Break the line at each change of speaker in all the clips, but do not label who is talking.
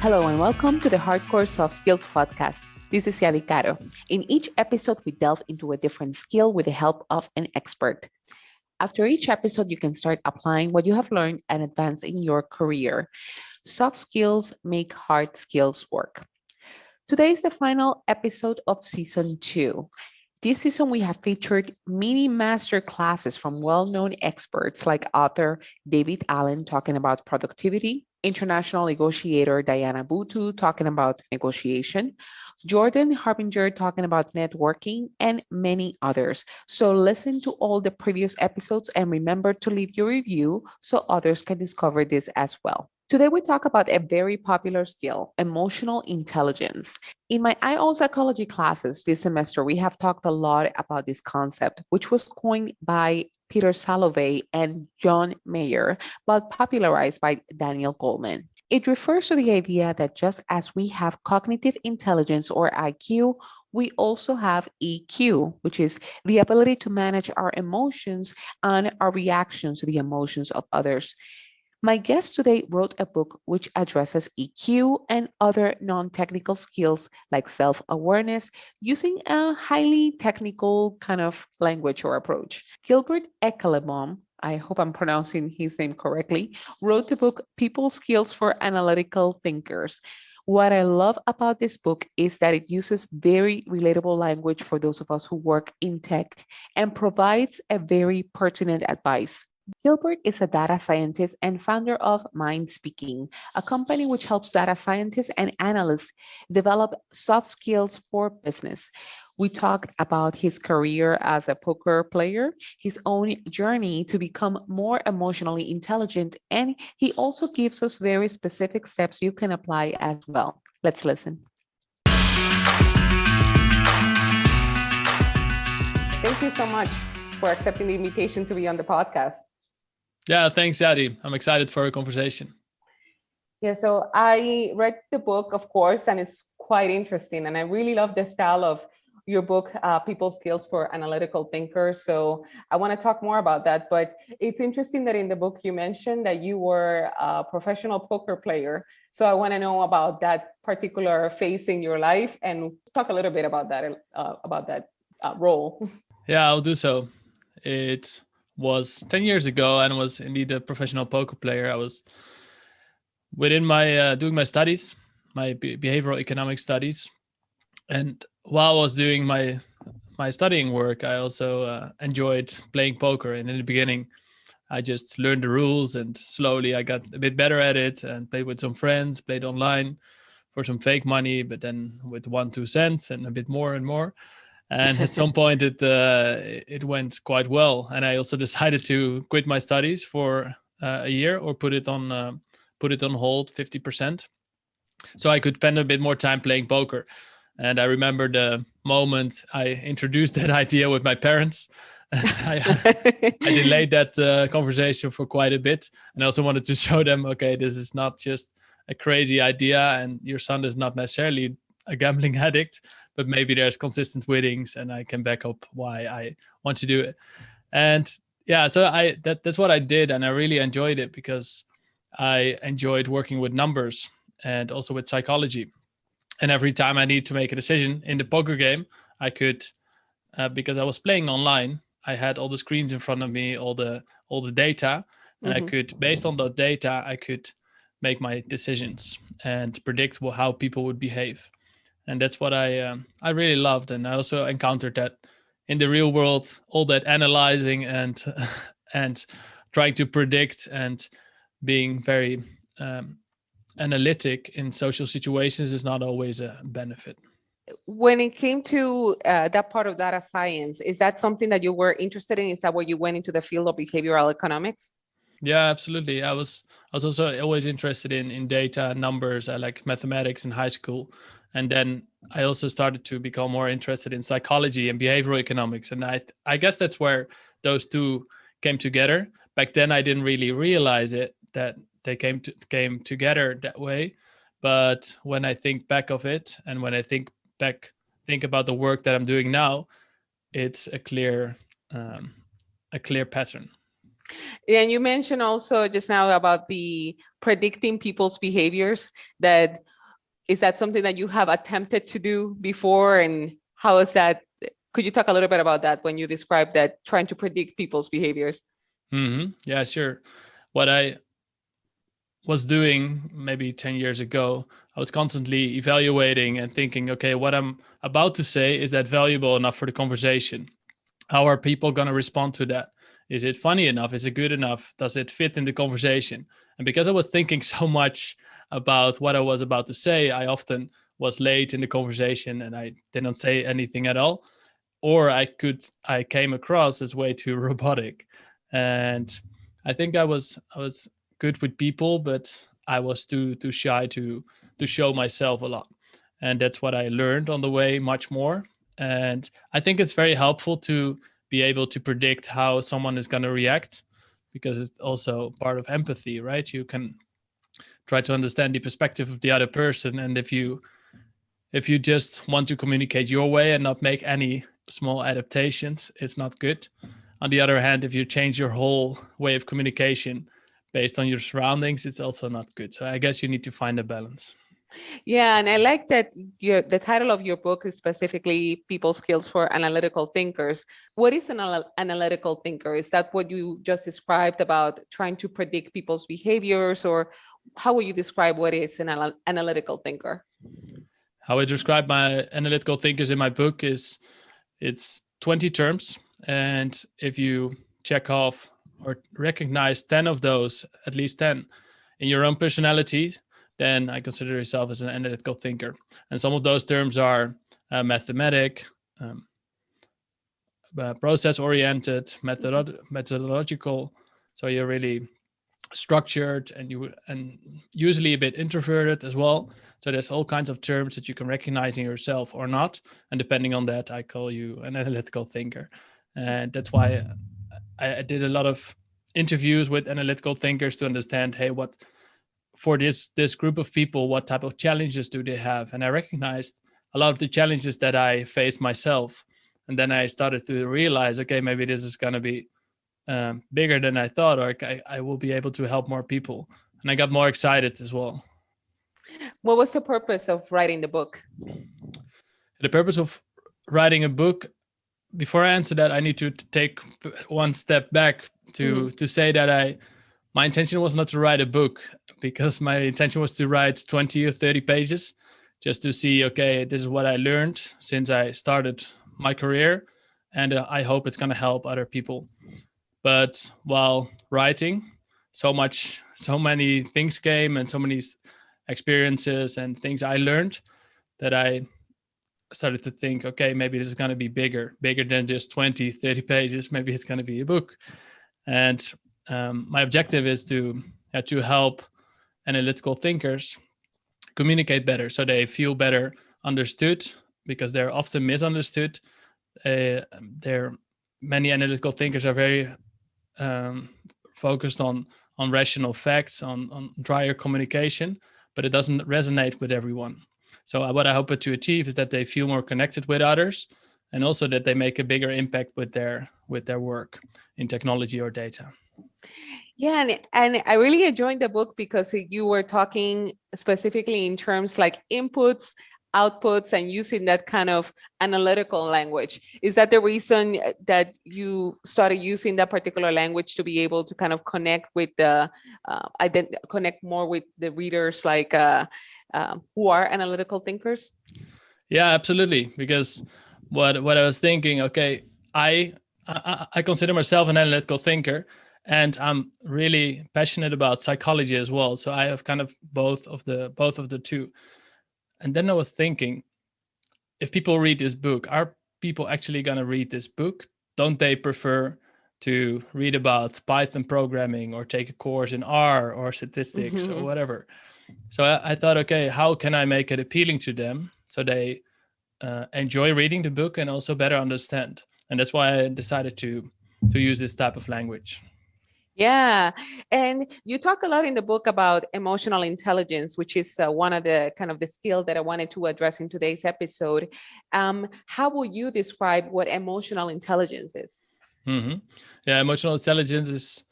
Hello and welcome to the Hardcore Soft Skills podcast. This is Yadi Caro. In each episode, we delve into a different skill with the help of an expert. After each episode, you can start applying what you have learned and advance in your career. Soft skills make hard skills work. Today is the final episode of season 2. This season, we have featured mini master classes from well-known experts like author David Allen talking about productivity, international negotiator Diana Butu talking about negotiation, Jordan Harbinger talking about networking, and many others. So listen to all the previous episodes and remember to leave your review so others can discover this as well. Today, we talk about a very popular skill, emotional intelligence. In my IO psychology classes this semester, we have talked a lot about this concept, which was coined by Peter Salovey and John Meyer, but popularized by Daniel Goleman. It refers to the idea that just as we have cognitive intelligence or IQ, we also have EQ, which is the ability to manage our emotions and our reactions to the emotions of others. My guest today wrote a book which addresses EQ and other non-technical skills like self-awareness using a highly technical kind of language or approach. Gilbert Eijkelenboom, I hope I'm pronouncing his name correctly, wrote the book People Skills for Analytical Thinkers. What I love about this book is that it uses very relatable language for those of us who work in tech and provides a very pertinent advice. Gilbert is a data scientist and founder of MIndspeaking, a company which helps data scientists and analysts develop soft skills for business. We talked about his career as a poker player, his own journey to become more emotionally intelligent, and he also gives us very specific steps you can apply as well. Let's listen. Thank you so much for accepting the invitation to be on the podcast.
Yeah, thanks, Yadi. I'm excited for a conversation.
Yeah, so I read the book, of course, and it's quite interesting. And I really love the style of your book, People Skills for Analytical Thinkers. So I want to talk more about that. But it's interesting that in the book you mentioned that you were a professional poker player. So I want to know about that particular phase in your life and talk a little bit about that role.
Yeah, I'll do so. It was 10 years ago and was indeed a professional poker player. I was within my doing my studies, my behavioral economics studies. And while I was doing my studying work, I also enjoyed playing poker. And in the beginning, I just learned the rules and slowly I got a bit better at it and played with some friends, played online for some fake money, but then with 1-2 cents and a bit more and more. And at some point it went quite well. And I also decided to quit my studies for a year or put it on hold 50%. So I could spend a bit more time playing poker. And I remember the moment I introduced that idea with my parents. And I delayed that conversation for quite a bit. And I also wanted to show them, okay, this is not just a crazy idea and your son is not necessarily a gambling addict, but maybe there's consistent winnings and I can back up why I want to do it. And yeah, so that's what I did. And I really enjoyed it because I enjoyed working with numbers and also with psychology. And every time I need to make a decision in the poker game, I could, because I was playing online, I had all the screens in front of me, all the data, and I could, based on that data, I could make my decisions and predict how people would behave. And that's what I really loved. And I also encountered that in the real world, all that analyzing and trying to predict and being very analytic in social situations is not always a benefit.
When it came to that part of data science, is that something that you were interested in? Is that where you went into the field of behavioral economics?
Yeah, absolutely. I was also always interested in data and numbers. I like mathematics in high school. And then I also started to become more interested in psychology and behavioral economics. And I guess that's where those two came together. Back then, I didn't really realize it, that they came together that way. But when I think back of it, and when I think about the work that I'm doing now, it's a clear pattern.
Yeah, and you mentioned also just now about the predicting people's behaviors, that Is that something that you have attempted to do before? And how is that? Could you talk a little bit about that when you describe that, trying to predict people's behaviors?
Yeah, sure. What I was doing maybe 10 years ago, I was constantly evaluating and thinking, okay, what I'm about to say, is that valuable enough for the conversation? How are people going to respond to that? Is it funny enough? Is it good enough? Does it fit in the conversation? And because I was thinking so much about what I was about to say, I often was late in the conversation and I didn't say anything at all. Or I came across as way too robotic. And I think I was good with people, but I was too shy to show myself a lot. And that's what I learned on the way much more. And I think it's very helpful to be able to predict how someone is going to react, because it's also part of empathy, right? You can try to understand the perspective of the other person. And if you just want to communicate your way and not make any small adaptations, it's not good. On the other hand, if you change your whole way of communication based on your surroundings, it's also not good. So I guess you need to find a balance.
Yeah, and I like that the title of your book is specifically People Skills for Analytical Thinkers. What is an analytical thinker? Is that what you just described about trying to predict people's behaviors, or how would you describe what is an analytical thinker?
How I describe my analytical thinkers in my book is it's 20 terms. And if you check off or recognize 10 of those, at least 10, in your own personality, then I consider yourself as an analytical thinker. And some of those terms are mathematic, process-oriented, methodological. So you're really structured and usually a bit introverted as well. So there's all kinds of terms that you can recognize in yourself or not. And depending on that, I call you an analytical thinker. And that's why I did a lot of interviews with analytical thinkers to understand, hey, what for this group of people, what type of challenges do they have? And I recognized a lot of the challenges that I faced myself. And then I started to realize, okay, maybe this is going to be bigger than I thought, or I will be able to help more people. And I got more excited as well.
What was the purpose of writing the book?
The purpose of writing a book, before I answer that, I need to take one step back to say that my intention was not to write a book, because my intention was to write 20 or 30 pages just to see, okay, this is what I learned since I started my career, and I hope it's going to help other people. But while writing, so many things came, and so many experiences and things I learned, that I started to think, okay, maybe this is going to be bigger than just 20, 30 pages. Maybe it's going to be a book. And my objective is to help analytical thinkers communicate better, so they feel better understood, because they're often misunderstood. Many analytical thinkers are very focused on rational facts, on drier communication, but it doesn't resonate with everyone. So what I hope to achieve is that they feel more connected with others, and also that they make a bigger impact with their work in technology or data.
Yeah, and I really enjoyed the book because you were talking specifically in terms like inputs, outputs, and using that kind of analytical language. Is that the reason that you started using that particular language, to be able to kind of connect with connect more with the readers, like who are analytical thinkers?
Yeah, absolutely. Because what I was thinking, okay, I consider myself an analytical thinker, and I'm really passionate about psychology as well. So I have kind of both of the two. And then I was thinking, if people read this book, are people actually going to read this book? Don't they prefer to read about Python programming or take a course in R or statistics or whatever? So I thought, okay, how can I make it appealing to them so they enjoy reading the book and also better understand? And that's why I decided to use this type of language.
Yeah. And you talk a lot in the book about emotional intelligence, which is one of the kind of the skill that I wanted to address in today's episode. How will you describe what emotional intelligence is?
Yeah, emotional intelligence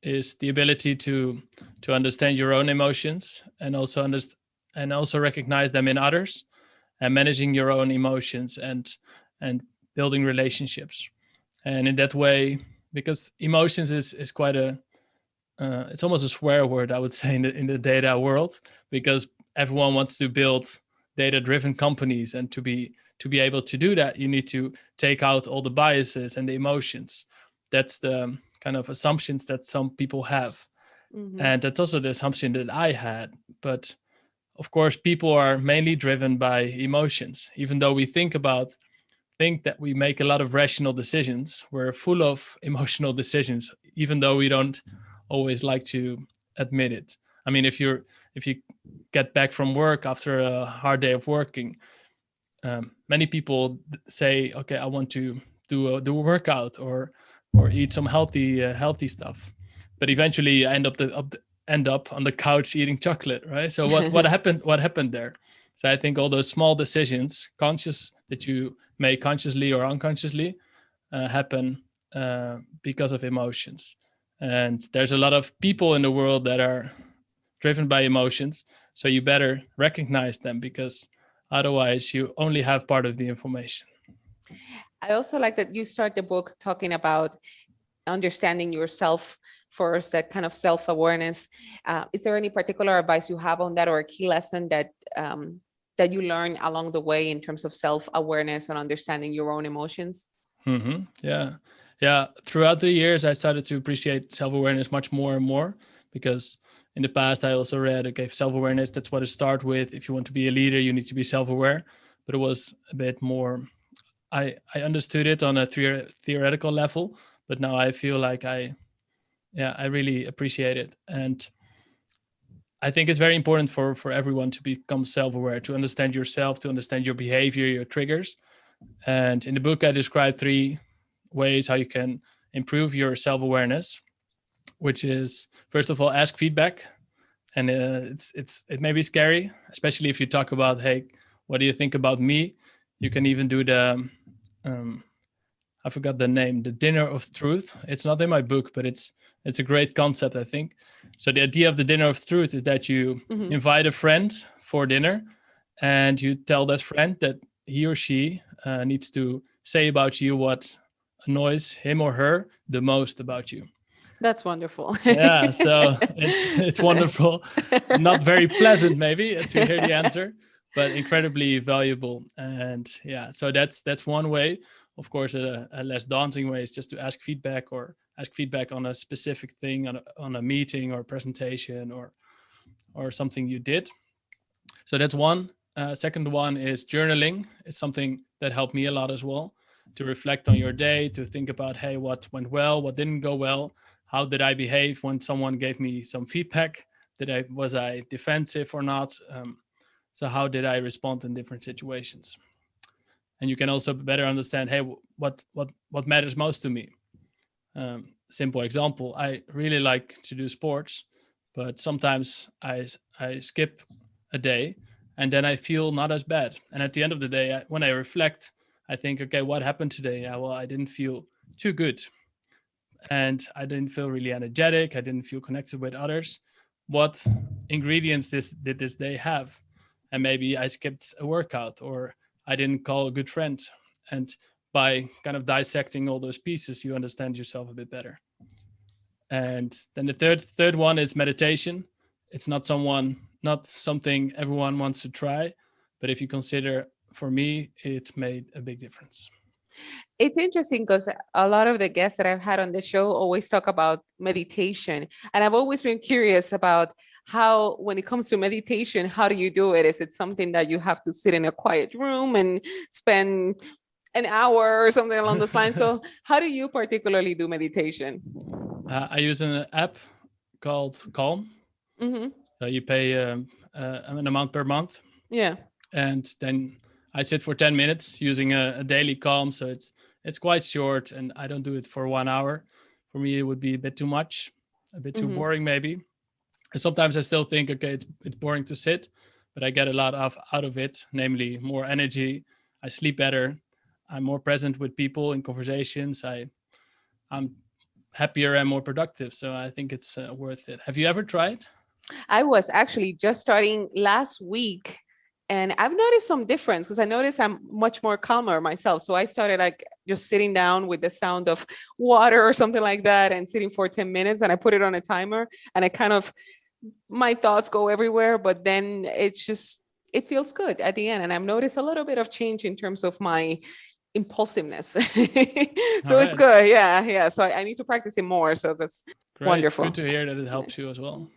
is the ability to understand your own emotions, and also and also recognize them in others, and managing your own emotions and building relationships. And in that way, because emotions is quite a it's almost a swear word, I would say, in the data world, because everyone wants to build data-driven companies, and to be able to do that, you need to take out all the biases and the emotions. That's the kind of assumptions that some people have, and that's also the assumption that I had. But of course, people are mainly driven by emotions. Even though we think that we make a lot of rational decisions, we're full of emotional decisions, even though we don't always like to admit it. I mean, if you get back from work after a hard day of working, many people say, okay, I want to do a workout or eat some healthy stuff, but eventually I end up on the couch eating chocolate, right? So what happened there? So I think all those small decisions, conscious that you make consciously or unconsciously, happen because of emotions. And there's a lot of people in the world that are driven by emotions, so you better recognize them, because otherwise you only have part of the information.
I also like that you start the book talking about understanding yourself first, that kind of self-awareness. Is there any particular advice you have on that, or a key lesson that that you learn along the way in terms of self-awareness and understanding your own emotions?
Yeah. Throughout the years, I started to appreciate self-awareness much more and more, because in the past I also read, okay, self-awareness, that's what it starts with. If you want to be a leader, you need to be self-aware. But it was a bit more, I understood it on a theoretical level, but now I feel like I really appreciate it. And I think it's very important for everyone to become self-aware, to understand yourself, to understand your behavior, your triggers. And in the book, I describe 3 ways how you can improve your self-awareness, which is, first of all, ask feedback. And it may be scary, especially if you talk about, hey, what do you think about me? You can even do the I forgot the name, the dinner of truth. It's not in my book, but it's a great concept, I think. So the idea of the dinner of truth is that you invite a friend for dinner, and you tell that friend that he or she needs to say about you what annoys him or her the most about you.
That's wonderful.
Yeah, so it's wonderful. Not very pleasant, maybe, to hear the answer, but incredibly valuable. And yeah, so that's one way. Of course, a less daunting way is just to ask feedback, or ask feedback on a specific thing, on a meeting or presentation or something you did. So that's one. Second one is journaling. It's something that helped me a lot as well, to reflect on your day, to think about, hey, what went well, what didn't go well, how did I behave when someone gave me some feedback? Was I defensive or not? So how did I respond in different situations? And you can also better understand, hey, what matters most to me? Simple example, I really like to do sports, but sometimes I skip a day, and then I feel not as bad. And at the end of the day, when I reflect, I think, okay, what happened today? Well, I didn't feel too good, and I didn't feel really energetic. I didn't feel connected with others. What ingredients did this day have? And maybe I skipped a workout, or I didn't call a good friend. And by kind of dissecting all those pieces, you understand yourself a bit better. And then the third one is meditation. It's not something everyone wants to try, but if you consider, for me, it made a big difference.
It's interesting because a lot of the guests that I've had on the show always talk about meditation. And I've always been curious about how, when it comes to meditation, how do you do it? Is it something that you have to sit in a quiet room and spend an hour or something along those lines? So how do you particularly do meditation?
I use an app called Calm. So you pay an amount per month.
Yeah.
And then I sit for 10 minutes using a daily Calm. So it's quite short, and I don't do it for 1 hour. For me, it would be a bit too much, a bit too boring maybe. And sometimes I still think, okay, it's boring to sit, but I get a lot out of it, namely more energy. I sleep better. I'm more present with people in conversations. I'm happier and more productive. So I think it's worth it. Have you ever tried?
I was actually just starting last week, and I've noticed some difference because I noticed I'm much more calmer myself. So I started like just sitting down with the sound of water or something like that and sitting for 10 minutes, and I put it on a timer, and I kind of, my thoughts go everywhere, but then it's just, it feels good at the end. And I've noticed a little bit of change in terms of my impulsiveness.
All
So it's
right.
good. Yeah. Yeah. So I need to practice it more. So that's
Great. Good
wonderful.
to hear that it helps you as well.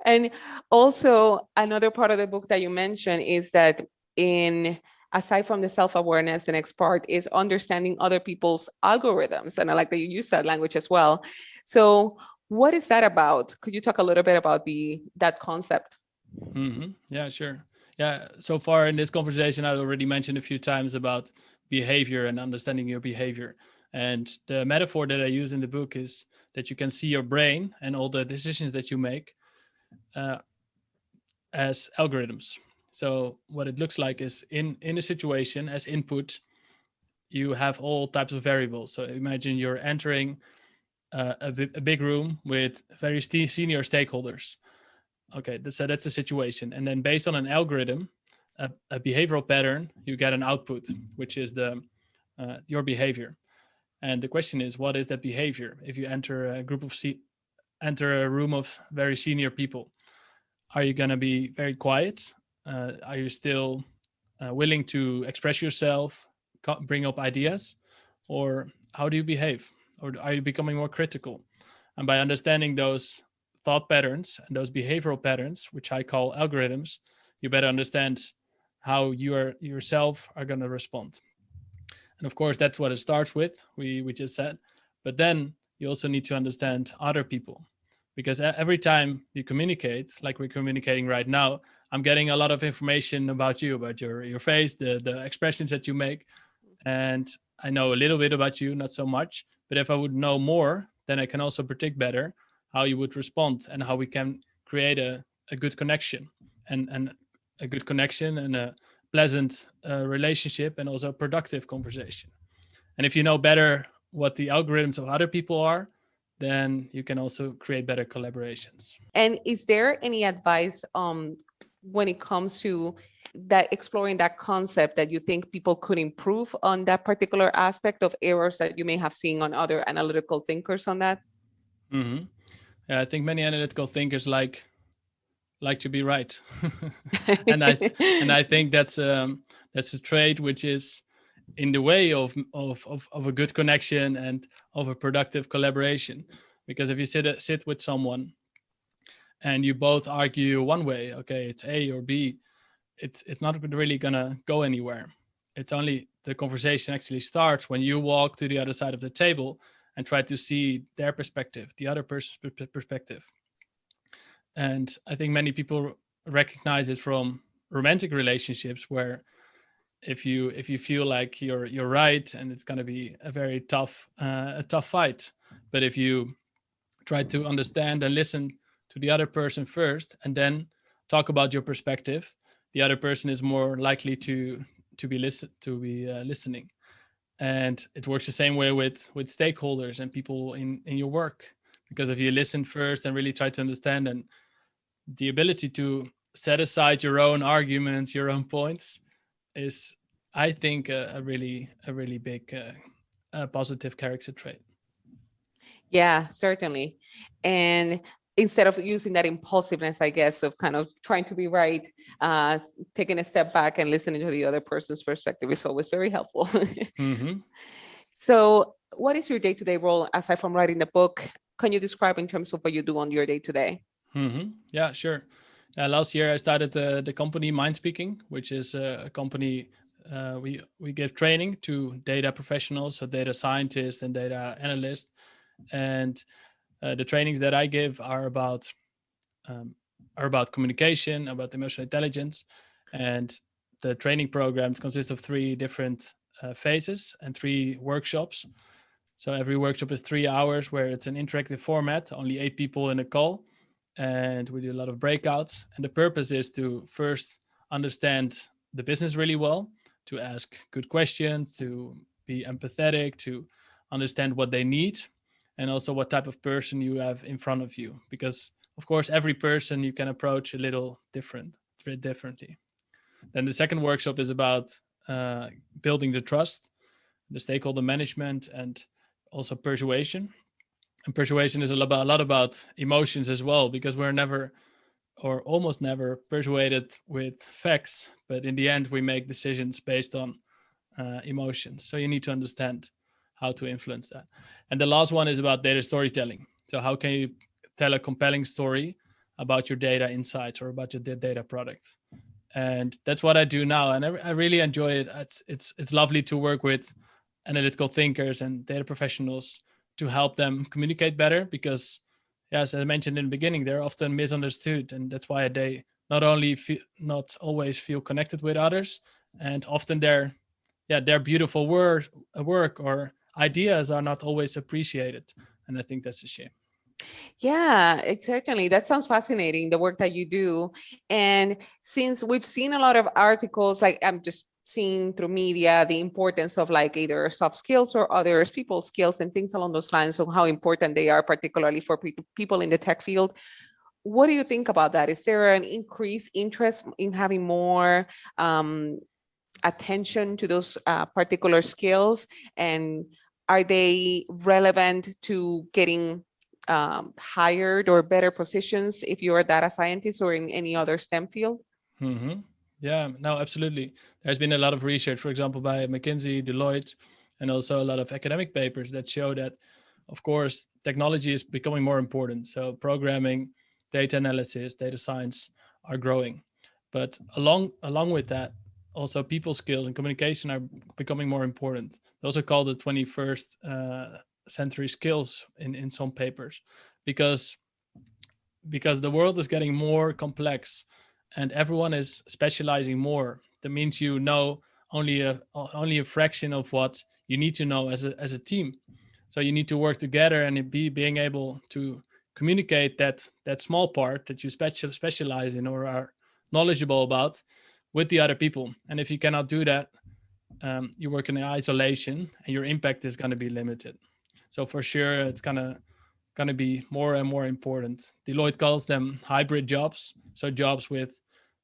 And also another part of the book that you mentioned is that in, aside from the self-awareness, the next part is understanding other people's algorithms. And I like that you use that language as well. So what is that about? Could you talk a little bit about that concept?
Yeah, sure. Yeah, so far in this conversation, I already mentioned a few times about behavior and understanding your behavior. And the metaphor that I use in the book is that you can see your brain and all the decisions that you make uh, as algorithms. So what it looks like is in a situation as input, you have all types of variables. So imagine you're entering a big room with very senior stakeholders. Okay, so that's a situation. And then based on an algorithm, a behavioral pattern, you get an output, which is the your behavior. And the question is, what is that behavior? If you enter a enter a room of very senior people, are you going to be very quiet? Are you still willing to express yourself, bring up ideas, or how do you behave? Or are you becoming more critical? And by understanding those thought patterns and those behavioral patterns, which I call algorithms, you better understand how yourself are going to respond. And of course, that's what it starts with. We just said, but then you also need to understand other people, because every time you communicate, like we're communicating right now, I'm getting a lot of information about you, about your face, the expressions that you make, and I know a little bit about you, not so much. But if I would know more, then I can also predict better how you would respond and how we can create a good connection and a good connection and a pleasant relationship and also a productive conversation. And if you know better what the algorithms of other people are, then you can also create better collaborations.
And is there any advice when it comes to that, exploring that concept, that you think people could improve on that particular aspect of errors that you may have seen on other analytical thinkers on that?
hmm Yeah, I think many analytical thinkers like to be right, and I think that's a trait which is in the way of a good connection and of a productive collaboration. Because if you sit with someone and you both argue one way, okay, it's A or B, it's not really gonna go anywhere. It's only the conversation actually starts when you walk to the other side of the table and try to see their perspective, the other person's perspective. And I think many people recognize it from romantic relationships, where if you feel like you're right, and it's going to be a very tough fight. But if you try to understand and listen to the other person first and then talk about your perspective, the other person is more likely to be listening. And it works the same way with stakeholders and people in your work, because if you listen first and really try to understand, and the ability to set aside your own arguments, your own points, is, I think, a really big positive character trait.
Yeah, certainly. And instead of using that impulsiveness, I guess, of kind of trying to be right, taking a step back and listening to the other person's perspective is always very helpful.
hmm
So, what is your day-to-day role aside from writing the book? Can you describe in terms of what you do on your day-to-day?
Yeah, sure. Last year I started the company MIndspeaking, which is a company. We give training to data professionals, so data scientists and data analysts, and the trainings that I give um, are about communication, about emotional intelligence, and the training programs consist of three different phases and three workshops. So every workshop is 3 hours, where it's an interactive format, only 8 people in a call, and we do a lot of breakouts. And the purpose is to first understand the business really well, to ask good questions, to be empathetic, to understand what they need, and also what type of person you have in front of you. Because of course, every person you can approach a little differently. Then the second workshop is about building the trust, the stakeholder management, and also persuasion. And persuasion is a lot about emotions as well, because we're never or almost never persuaded with facts, but in the end we make decisions based on emotions. So you need to understand how to influence that. And the last one is about data storytelling. So how can you tell a compelling story about your data insights or about your data product? And that's what I do now, and I really enjoy it. It's lovely to work with analytical thinkers and data professionals to help them communicate better, because as I mentioned in the beginning, they're often misunderstood, and that's why they not always feel connected with others, and often their beautiful work or ideas are not always appreciated, and I think that's a shame.
Yeah, certainly. That sounds fascinating, the work that you do. And since we've seen a lot of articles, like I'm just seeing through media, the importance of like either soft skills or others, people skills and things along those lines, so how important they are, particularly for people in the tech field. What do you think about that? Is there an increased interest in having more attention to those particular skills? And are they relevant to getting hired or better positions if you're a data scientist or in any other STEM field?
Mm-hmm. Yeah, no, absolutely. There's been a lot of research, for example, by McKinsey, Deloitte, and also a lot of academic papers that show that, of course, technology is becoming more important. So programming, data analysis, data science are growing. But along with that, also people skills and communication are becoming more important. They also call the 21st century skills in some papers, because the world is getting more complex and everyone is specializing more. That means you know only a fraction of what you need to know as a team. So you need to work together and being able to communicate that small part that you specialize in or are knowledgeable about with the other people. And if you cannot do that, you work in isolation and your impact is going to be limited. So for sure, it's going to be more and more important. Deloitte calls them hybrid jobs. So jobs with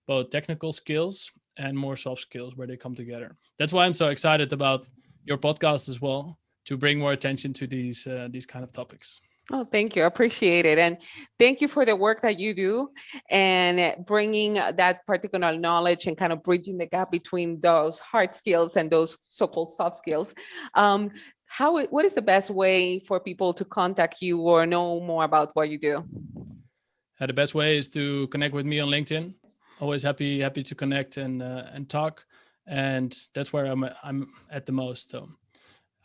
both technical skills and more soft skills where they come together. That's why I'm so excited about your podcast as well, to bring more attention to these kind of topics.
Oh, thank you. I appreciate it. And thank you for the work that you do and bringing that particular knowledge and kind of bridging the gap between those hard skills and those so-called soft skills. What is the best way for people to contact you or know more about what you do?
The best way is to connect with me on LinkedIn. Always happy to connect and talk. And that's where I'm at the most. So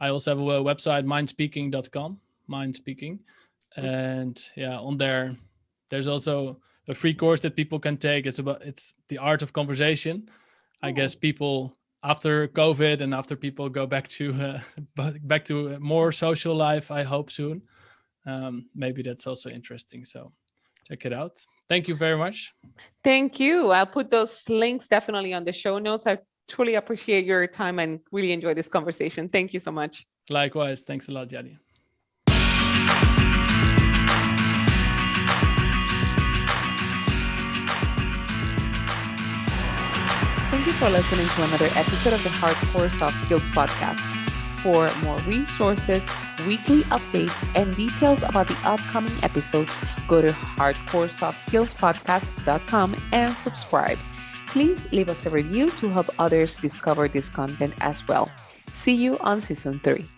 I also have a website, MIndspeaking.com, MindSpeaking. And on there's also a free course that people can take. It's the art of conversation. I guess people after COVID and after people go back to more social life, I hope soon. Maybe that's also interesting. So check it out. Thank you very much.
Thank you. I'll put those links definitely on the show notes. I truly appreciate your time and really enjoy this conversation. Thank you so much.
Likewise. Thanks a lot, Jadi.
Thank you for listening to another episode of the Hardcore Soft Skills Podcast. For more resources, weekly updates, and details about the upcoming episodes, go to hardcoresoftsskillspodcast.com and subscribe. Please leave us a review to help others discover this content as well. See you on season 3.